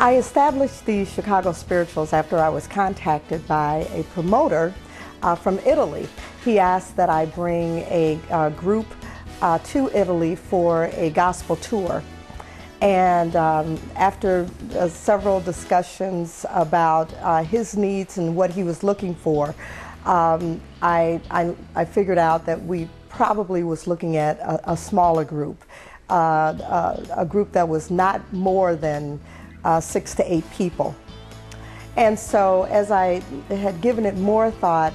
I established the Chicago Spirituals after I was contacted by a promoter from Italy. He asked that I bring a group to Italy for a gospel tour. And after several discussions about his needs and what he was looking for, I figured out that we probably was looking at a smaller group, a group that was not more than 6 to 8 people. And so as I had given it more thought,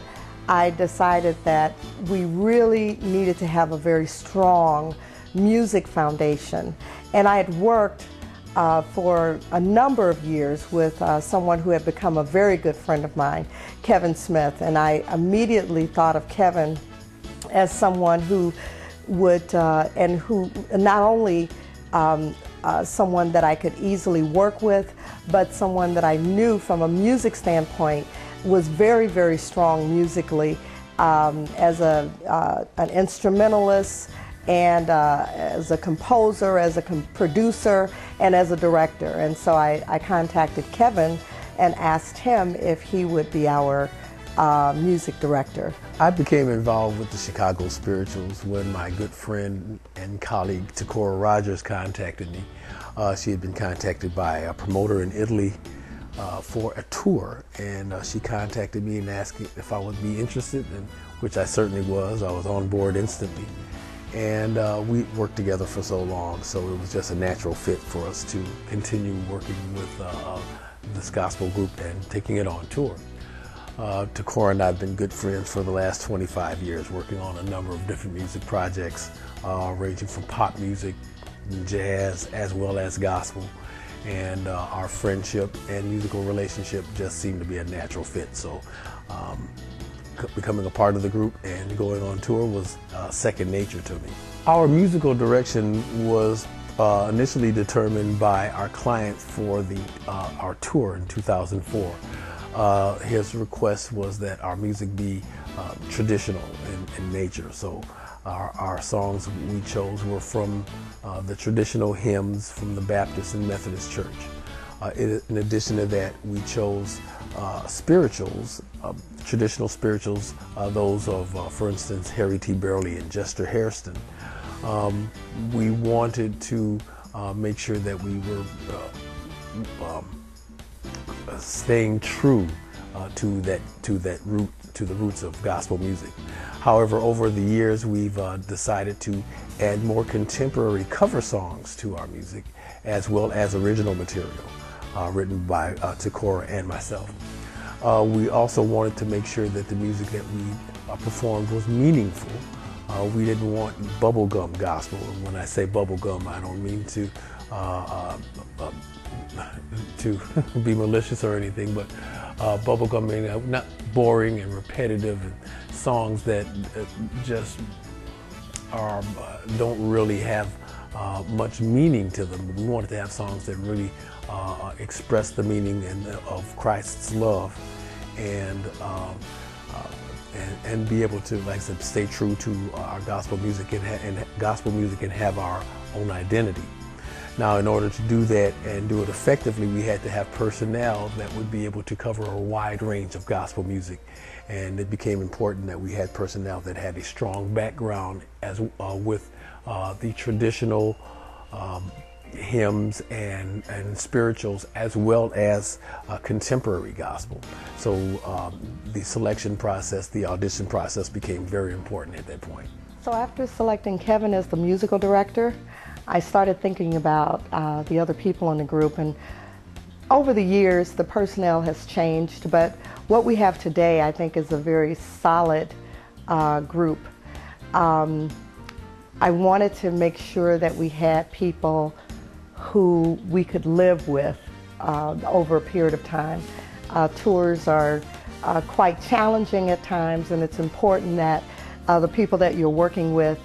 I decided that we really needed to have a very strong music foundation. And I had worked for a number of years with someone who had become a very good friend of mine, Kevin Smith. And I immediately thought of Kevin as someone who would, and who not only someone that I could easily work with, but someone that I knew from a music standpoint was very, very strong musically as an instrumentalist, and as a composer, as a producer, and as a director. And so I contacted Kevin and asked him if he would be our music director. I became involved with the Chicago Spirituals when my good friend and colleague Tecora Rogers contacted me. She had been contacted by a promoter in Italy for a tour, and she contacted me and asked if I would be interested, and which I certainly was. I was on board instantly. And we worked together for so long, so it was just a natural fit for us to continue working with this gospel group and taking it on tour. Tecora and I have been good friends for the last 25 years, working on a number of different music projects, ranging from pop music, jazz, as well as gospel. And our friendship and musical relationship just seemed to be a natural fit. So becoming a part of the group and going on tour was second nature to me. Our musical direction was initially determined by our client for our tour in 2004. His request was that our music be traditional in nature. So our songs we chose were from the traditional hymns from the Baptist and Methodist Church. In addition to that, we chose spirituals, traditional spirituals, those of, for instance, Harry T. Burley and Chester Hairston. We wanted to make sure that we were staying true to the roots of gospel music. However, over the years, we've decided to add more contemporary cover songs to our music, as well as original material written by Tecora and myself. We also wanted to make sure that the music that we performed was meaningful. We didn't want bubblegum gospel. And when I say bubblegum, I don't mean to be malicious or anything, but bubblegum meaning not boring and repetitive and songs that just don't really have much meaning to them. We wanted to have songs that really express the meaning of Christ's love, and be able to, like I said, stay true to our gospel music and have our own identity. Now, in order to do that and do it effectively, we had to have personnel that would be able to cover a wide range of gospel music, and it became important that we had personnel that had a strong background with the traditional hymns and spirituals, as well as contemporary gospel. So the selection process, the audition process became very important at that point. So after selecting Kevin as the musical director, I started thinking about the other people in the group, and over the years the personnel has changed, but what we have today I think is a very solid group. I wanted to make sure that we had people who we could live with over a period of time. Tours are quite challenging at times, and it's important that the people that you're working with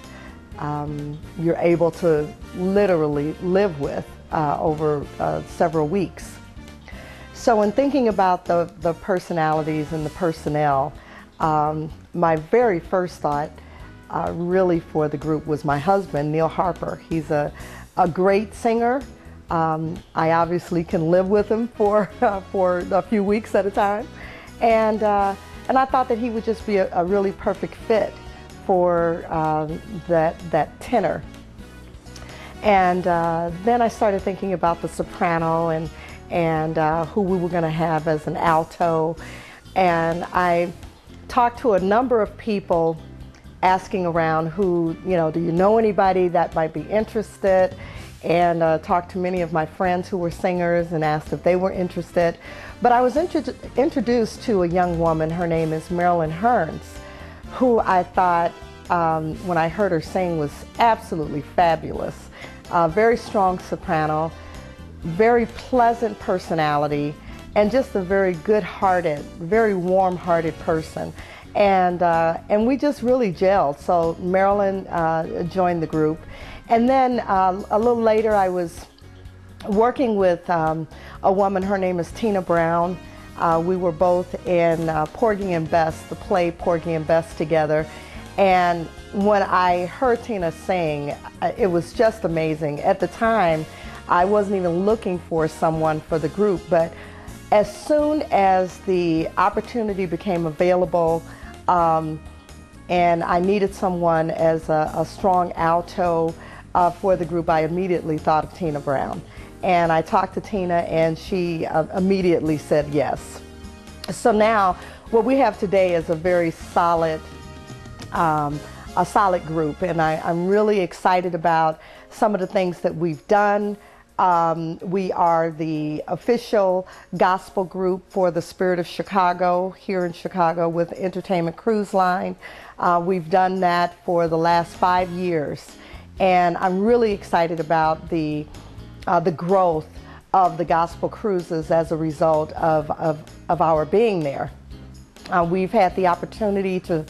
you're able to literally live with over several weeks. So in thinking about the personalities and the personnel, my very first thought really for the group was my husband, Neil Harper. He's a great singer, I obviously can live with him for a few weeks at a time, and I thought that he would just be a really perfect fit for that tenor. And then I started thinking about the soprano and who we were going to have as an alto, and I talked to a number of people asking around who, do you know anybody that might be interested, and talked to many of my friends who were singers and asked if they were interested. But I was introduced to a young woman. Her name is Marilyn Hearns, who I thought, when I heard her sing, was absolutely fabulous. Very strong soprano, very pleasant personality, and just a very good-hearted, very warm-hearted person. And we just really gelled. So Marilyn joined the group. And then a little later I was working with a woman. Her name is Tina Brown. We were both in Porgy and Bess, the play Porgy and Bess together. And when I heard Tina sing, it was just amazing. At the time, I wasn't even looking for someone for the group, but as soon as the opportunity became available, and I needed someone as a strong alto for the group, I immediately thought of Tina Brown. And I talked to Tina, and she immediately said yes. So now what we have today is a very solid group, and I'm really excited about some of the things that we've done. We are the official gospel group for the Spirit of Chicago here in Chicago with Entertainment Cruise Line. We've done that for the last 5 years, and I'm really excited about the growth of the gospel cruises as a result of our being there. We've had the opportunity to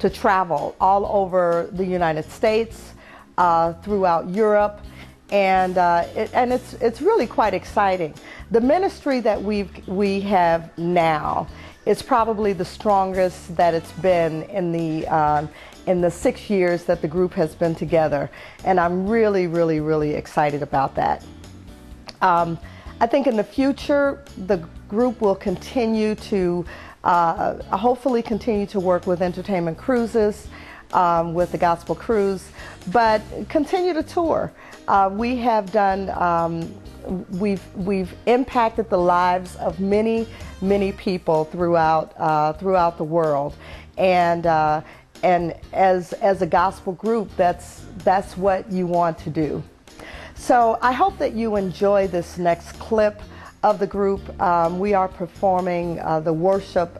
travel all over the United States, throughout Europe, and it's really quite exciting. The ministry that we have now is probably the strongest that it's been in the 6 years that the group has been together, and I'm really, really, really excited about that. I think in the future the group will continue to hopefully continue to work with Entertainment Cruises, with the Gospel Cruise, but continue to tour. We have done, we've impacted the lives of many, many people throughout the world, and as a gospel group, that's what you want to do. So I hope that you enjoy this next clip of the group. We are performing the worship,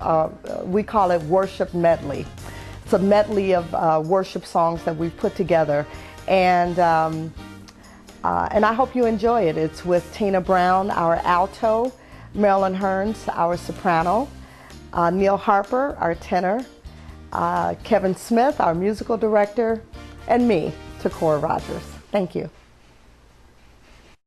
we call it Worship Medley. It's a medley of worship songs that we've put together, and I hope you enjoy it. It's with Tina Brown, our alto, Marilyn Hearns, our soprano, Neil Harper, our tenor, Kevin Smith, our musical director, and me, Tecora Rogers. Thank you.